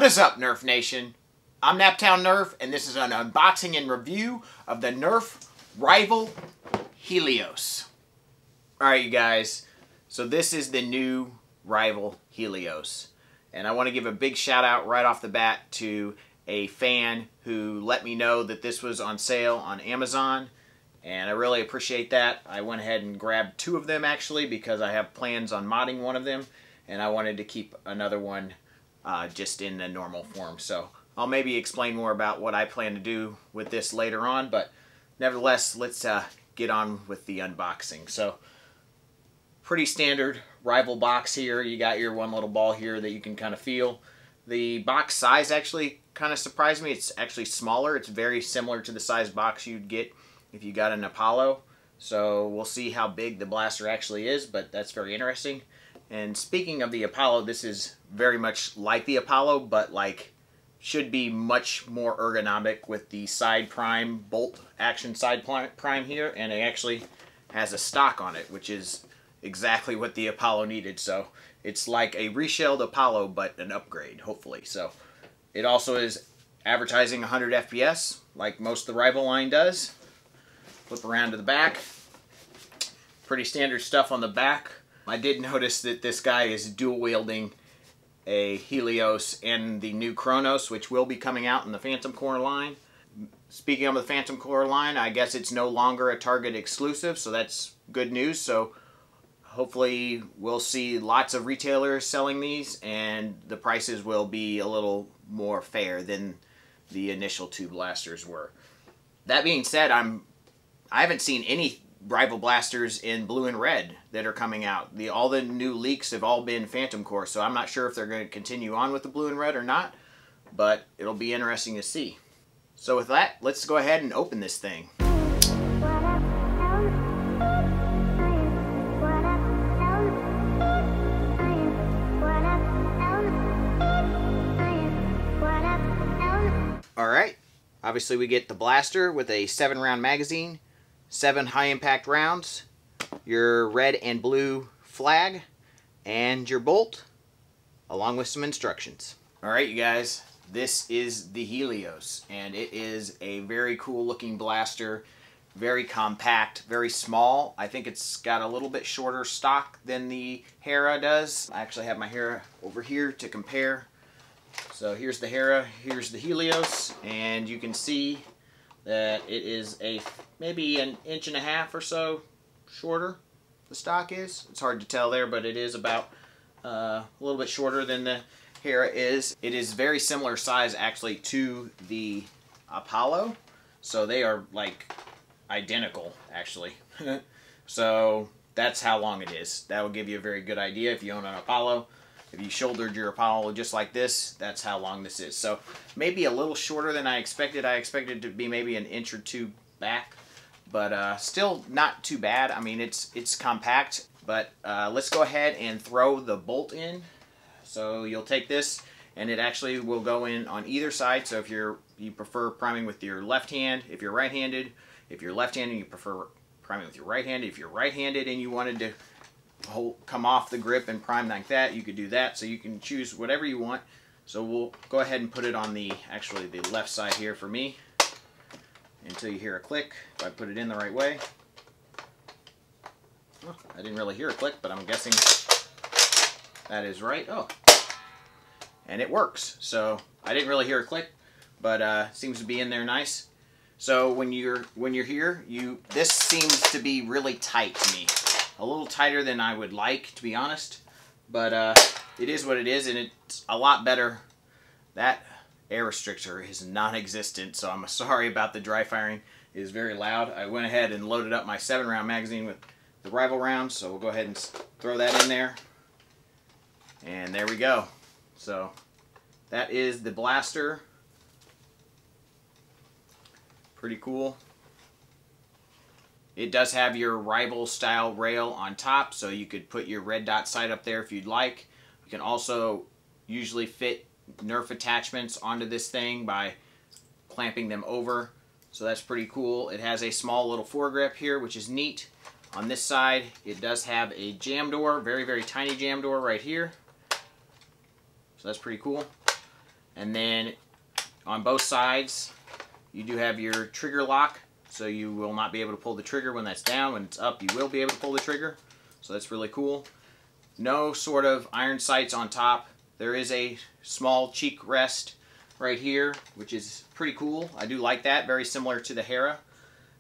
is up, Nerf Nation? I'm Naptown Nerf, and this is an unboxing and review of the Nerf Rival Helios. Alright, you guys, so this is the new Rival Helios. And I want to give a big shout out right off the bat to a fan who let me know that this was on sale on Amazon. And I really appreciate that. I went ahead and grabbed two of them actually because I have plans on modding one of them. And I wanted to keep another one just in the normal form. So I'll maybe explain more about what I plan to do with this later on. But nevertheless, let's get on with the unboxing. So pretty standard Rival box here. You got your one little ball here that you can kind of feel. The box size actually kind of surprised me. It's actually smaller. It's very similar to the size box you'd get if you got an Apollo. So we'll see how big the blaster actually is, but that's very interesting. And speaking of the Apollo, this is very much like the Apollo, but like should be much more ergonomic with the side prime, bolt action side prime here, and it actually has a stock on it, which is exactly what the Apollo needed. So it's like a reshelled Apollo, but an upgrade, hopefully. So it also is advertising 100 FPS, like most of the Rival line does. Flip around to the back. Pretty standard stuff on the back. I did notice that this guy is dual wielding a Helios and the new Chronos, which will be coming out in the Phantom Core line. Speaking of the Phantom Core line, I guess it's no longer a Target exclusive, so that's good news. So hopefully we'll see lots of retailers selling these, and the prices will be a little more fair than the initial two blasters were. That being said, I haven't seen any Rival blasters in blue and red that are coming out. All the new leaks have all been Phantom Core, so I'm not sure if they're going to continue on with the blue and red or not, but it'll be interesting to see. So with that, let's go ahead and open this thing. Alright, obviously we get the blaster with a 7-round magazine, 7 high-impact rounds, your red and blue flag, and your bolt, along with some instructions. Alright, you guys, this is the Helios, and it is a very cool-looking blaster, very compact, very small. I think it's got a little bit shorter stock than the Hera does. I actually have my Hera over here to compare. So here's the Hera, here's the Helios, and you can see that it is maybe an 1.5 inches or so shorter, the stock is. It's hard to tell there, but it is about a little bit shorter than the Hera is. It is very similar size actually to the Apollo, so they are like identical actually. So that's how long it is. That will give you a very good idea if you own an Apollo. If you shouldered your Apollo just like this, that's how long this is. So maybe a little shorter than I expected. I expected it to be maybe 1 inch or 2 back, but still not too bad. I mean, it's compact, but let's go ahead and throw the bolt in. So you'll take this, and it actually will go in on either side. So if you prefer priming with your left hand, if you're right-handed, if you're left-handed, you prefer priming with your right hand. If you're right-handed and you wanted to come off the grip and prime like that, you could do that. So you can choose whatever you want. So we'll go ahead and put it on actually the left side here for me until you hear a click. If I put it in the right way. Oh, I didn't really hear a click, but I'm guessing that is right. Oh, and it works. So I didn't really hear a click, but seems to be in there nice. So when you're here, this seems to be really tight to me. A little tighter than I would like, to be honest, but it is what it is, and it's a lot better. That air restrictor is non-existent, so I'm sorry about the dry firing. It is very loud. I went ahead and loaded up my 7-round magazine with the Rival rounds, so we'll go ahead and throw that in there, and there we go. So that is the blaster. Pretty cool. It does have your Rival style rail on top, so you could put your red dot sight up there if you'd like. You can also usually fit Nerf attachments onto this thing by clamping them over, so that's pretty cool. It has a small little foregrip here, which is neat. On this side, it does have a jam door, very, very tiny jam door right here. So that's pretty cool. And then on both sides, you do have your trigger lock, so you will not be able to pull the trigger when that's down. When it's up, you will be able to pull the trigger. So that's really cool. No sort of iron sights on top. There is a small cheek rest right here, which is pretty cool. I do like that, very similar to the Hera.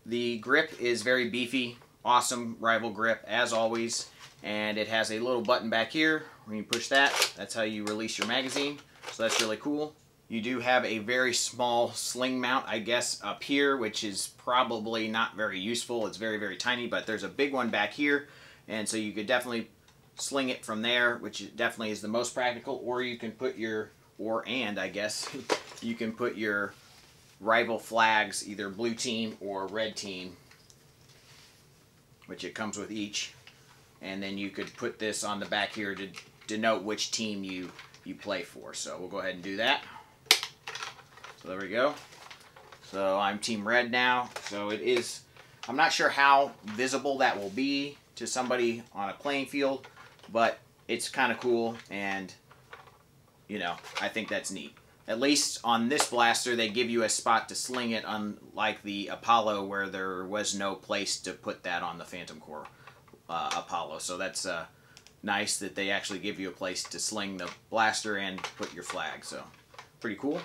The grip is very beefy, awesome Rival grip as always. And it has a little button back here. When you push that, that's how you release your magazine. So that's really cool. You do have a very small sling mount, I guess, up here, which is probably not very useful. It's very, very tiny, but there's a big one back here. And so you could definitely sling it from there, which definitely is the most practical. Or you can put your, I guess, you can put your Rival flags, either blue team or red team, which it comes with each. And then you could put this on the back here to denote which team you play for. So we'll go ahead and do that. So there we go. So I'm Team Red now. So it is, I'm not sure how visible that will be to somebody on a playing field, but it's kind of cool, and you know, I think that's neat. At least on this blaster, they give you a spot to sling it, unlike the Apollo, where there was no place to put that on the Phantom Core Apollo. So that's nice that they actually give you a place to sling the blaster and put your flag. So pretty cool.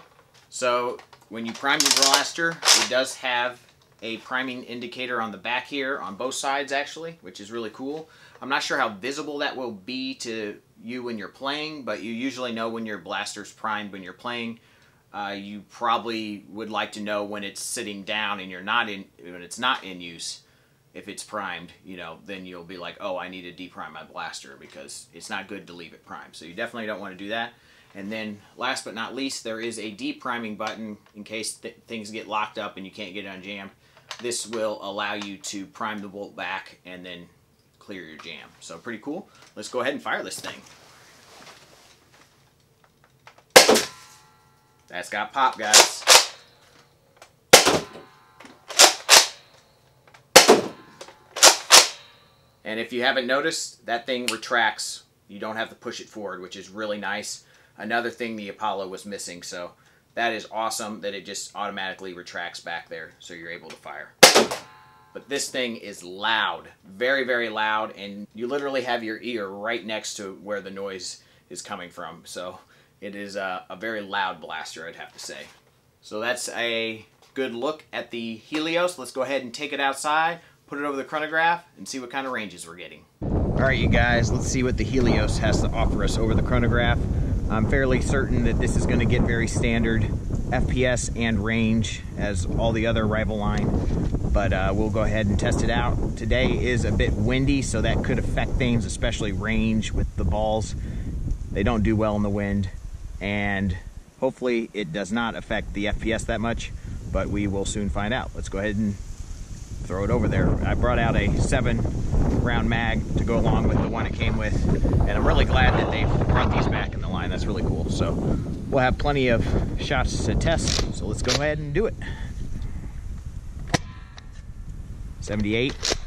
So when you prime your blaster, it does have a priming indicator on the back here, on both sides actually, which is really cool. I'm not sure how visible that will be to you when you're playing, but you usually know when your blaster's primed when you're playing. You probably would like to know when it's sitting down and when it's not in use. If it's primed, you know, then you'll be like, oh, I need to deprime my blaster, because it's not good to leave it primed. So you definitely don't want to do that. And then last but not least, there is a depriming button in case things get locked up and you can't get it unjammed. This will allow you to prime the bolt back and then clear your jam. So pretty cool. Let's go ahead and fire this thing. That's got pop, guys. And if you haven't noticed, that thing retracts. You don't have to push it forward, which is really nice. Another thing the Apollo was missing, so that is awesome that it just automatically retracts back there so you're able to fire. But this thing is loud, very, very loud, and you literally have your ear right next to where the noise is coming from. So it is a very loud blaster, I'd have to say. So that's a good look at the Helios. Let's go ahead and take it outside, put it over the chronograph, and see what kind of ranges we're getting. Alright you guys, let's see what the Helios has to offer us over the chronograph. I'm fairly certain that this is going to get very standard FPS and range as all the other Rival line, but we'll go ahead and test it out. Today is a bit windy, so that could affect things, especially range with the balls. They don't do well in the wind, and hopefully it does not affect the FPS that much, but we will soon find out. Let's go ahead and throw it over there. I brought out a 7-round mag to go along with the one it came with, and I'm really glad that they brought these back in the line. That's really cool. So we'll have plenty of shots to test, so let's go ahead and do it. 78,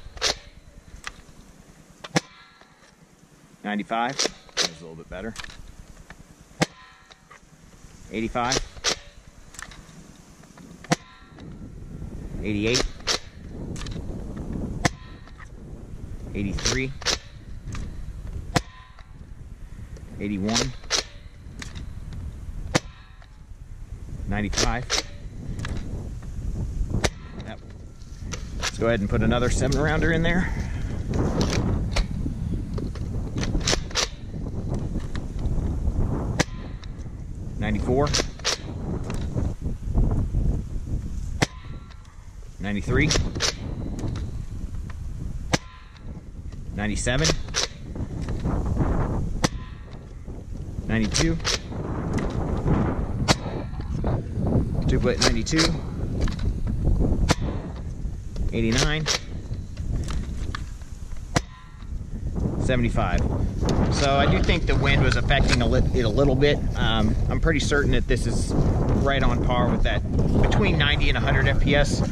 95, that's a little bit better, 85, 88, 83, 81, 95. Yep. Let's go ahead and put another 7-rounder in there. '94, 93, 97, 92, two-plate 92, 89, 75. So I do think the wind was affecting it a little bit. I'm pretty certain that this is right on par with that, between 90 and 100 FPS.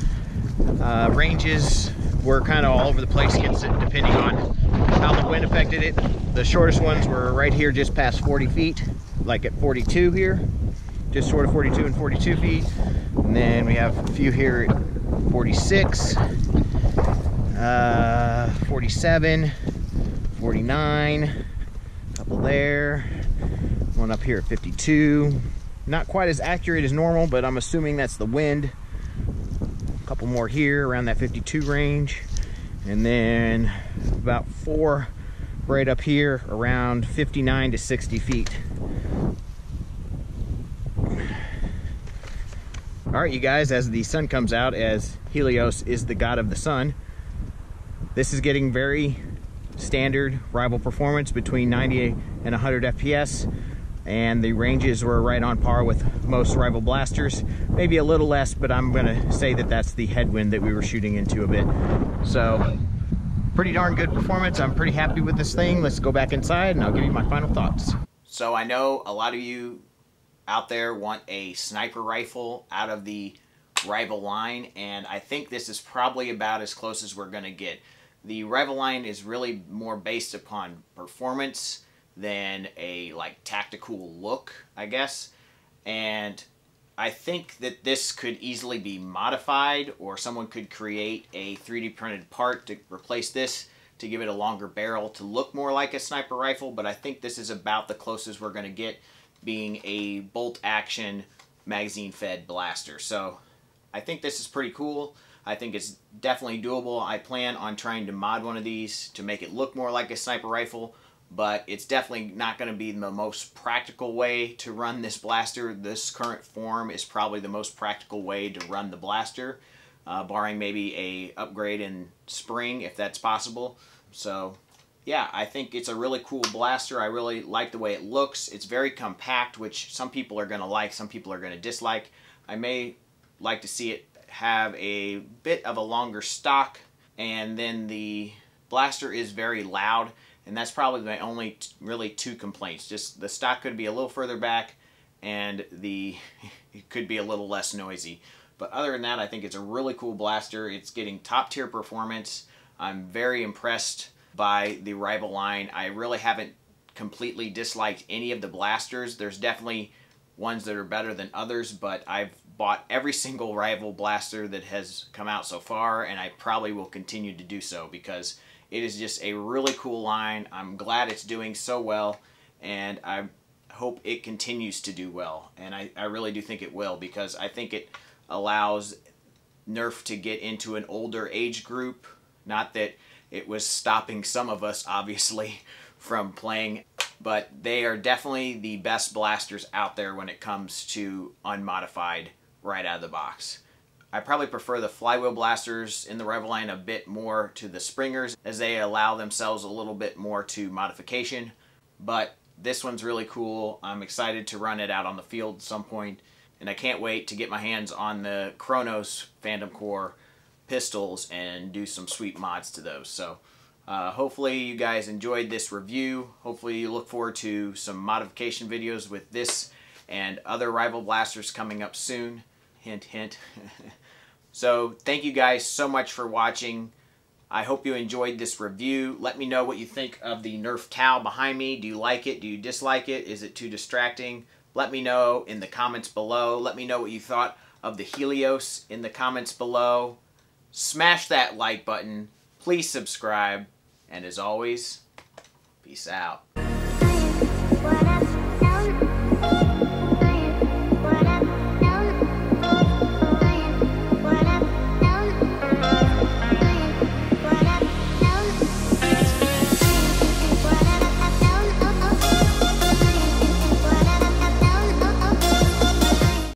Ranges were kind of all over the place depending on how the wind affected it. The shortest ones were right here just past 40 feet, like at 42 here. just short of 42 and 42 feet. And then we have a few here at 46, 47, 49, a couple there, one up here at 52. Not quite as accurate as normal, but I'm assuming that's the wind. A couple more here around that 52 range. And then about 4 right up here around 59 to 60 feet. All right, you guys, as the sun comes out, as Helios is the god of the sun, this is getting very standard rival performance between 90 and 100 FPS, and the ranges were right on par with most rival blasters, maybe a little less, but I'm gonna say that that's the headwind that we were shooting into a bit. So pretty darn good performance. I'm pretty happy with this thing. Let's go back inside and I'll give you my final thoughts. So I know a lot of you out there want a sniper rifle out of the Rival line, and I think this is probably about as close as we're gonna get. The Rival line is really more based upon performance than a tactical look, I guess. And I think that this could easily be modified, or someone could create a 3D printed part to replace this to give it a longer barrel to look more like a sniper rifle. But I think this is about the closest we're going to get, being a bolt action magazine fed blaster. So I think this is pretty cool. I think it's definitely doable. I plan on trying to mod one of these to make it look more like a sniper rifle, but it's definitely not going to be the most practical way to run this blaster. This current form is probably the most practical way to run the blaster, barring maybe a upgrade in spring if that's possible. So yeah, I think it's a really cool blaster. I really like the way it looks. It's very compact, which some people are going to like, some people are going to dislike. I may like to see it have a bit of a longer stock, and then the blaster is very loud. And that's probably my only really 2 complaints. Just the stock could be a little further back, and it could be a little less noisy. But other than that, I think it's a really cool blaster. It's getting top tier performance. I'm very impressed by the Rival line. I really haven't completely disliked any of the blasters. There's definitely ones that are better than others, but I've bought every single Rival blaster that has come out so far, and I probably will continue to do so because it is just a really cool line. I'm glad it's doing so well, and I hope it continues to do well. And I really do think it will, because I think it allows Nerf to get into an older age group. Not that it was stopping some of us, obviously, from playing, but they are definitely the best blasters out there when it comes to unmodified right out of the box. I probably prefer the flywheel blasters in the Rival line a bit more to the Springers, as they allow themselves a little bit more to modification. But this one's really cool. I'm excited to run it out on the field at some point, and I can't wait to get my hands on the Chronos Phantom Core pistols and do some sweet mods to those. So hopefully you guys enjoyed this review. Hopefully you look forward to some modification videos with this and other Rival blasters coming up soon. Hint, hint. So thank you guys so much for watching. I hope you enjoyed this review. Let me know what you think of the Nerf towel behind me. Do you like it? Do you dislike it? Is it too distracting? Let me know in the comments below. Let me know what you thought of the Helios in the comments below. Smash that like button. Please subscribe. And as always, peace out.